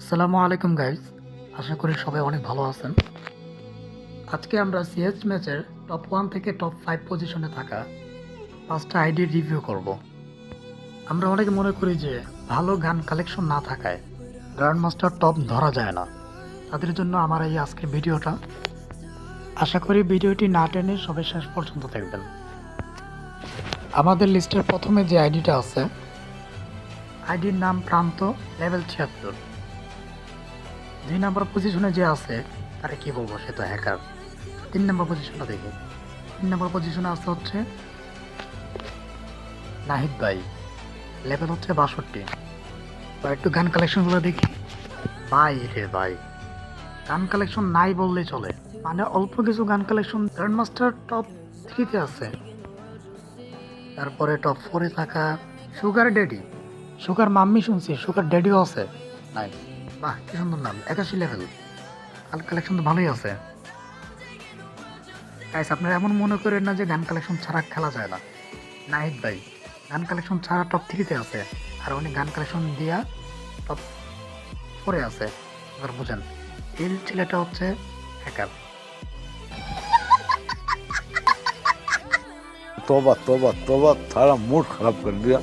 আসসালামু আলাইকুম গাইস, আশা করি সবাই অনেক ভালো আছেন। আজকে আমরা সিএস ম্যাচের টপ 1 থেকে টপ 5 পজিশনে থাকা 5টা আইডি রিভিউ করব। আমরা অনেকে মনে করি যে ভালো গান কালেকশন না থাকায় গ্র্যান্ড মাস্টার টপ ধরা যায় না। তাদের জন্য আমার এই আজকের ভিডিওটা। আশা করি ভিডিওটি না টেনে সবাই শেষ পর্যন্ত দেখবেন। আমাদের লিস্টের প্রথমে যে আইডিটা আছে, আইডির নাম প্রান্ত, লেভেল 76। 2 নম্বর পজিশনে যে আছে তারে কি বলবো, সে তো হ্যাকার। 3 নম্বর পজিশনটা দেখি। 3 নম্বর পজিশনে আছে হচ্ছে নাহিদ ভাই, লেভেল হচ্ছে 62। তো একটু গান কালেকশনগুলো দেখি। ভাই রে ভাই, গান কালেকশন নাই বললেই চলে। মানে অল্প কিছু গান কালেকশন গ্র্যান্ড মাস্টার টপ 3-তে আছে। তারপরে টপ 4-এ থাকা সুগার ড্যাডি, সুগার মাম্মি শুনছি, সুগার ড্যাডিও আছে। নাইস, বাহ কি সুন্দর নাম, 81 লেভেল। গান কালেকশন তো ভালোই আছে। গাইস, আপনারা এমন মনে করেন না যে গান কালেকশন ছাড়া খেলা যায় না। নাহিদ ভাই গান কালেকশন ছাড়া টপ 3-তে আছে, আর উনি গান কালেকশন দিয়া টপ 4-এ আছে। এবার বুঝেন, এই ছেলেটা হচ্ছে হ্যাকার। तौबा तौबा तौबा, सारा मूड खराब कर दिया।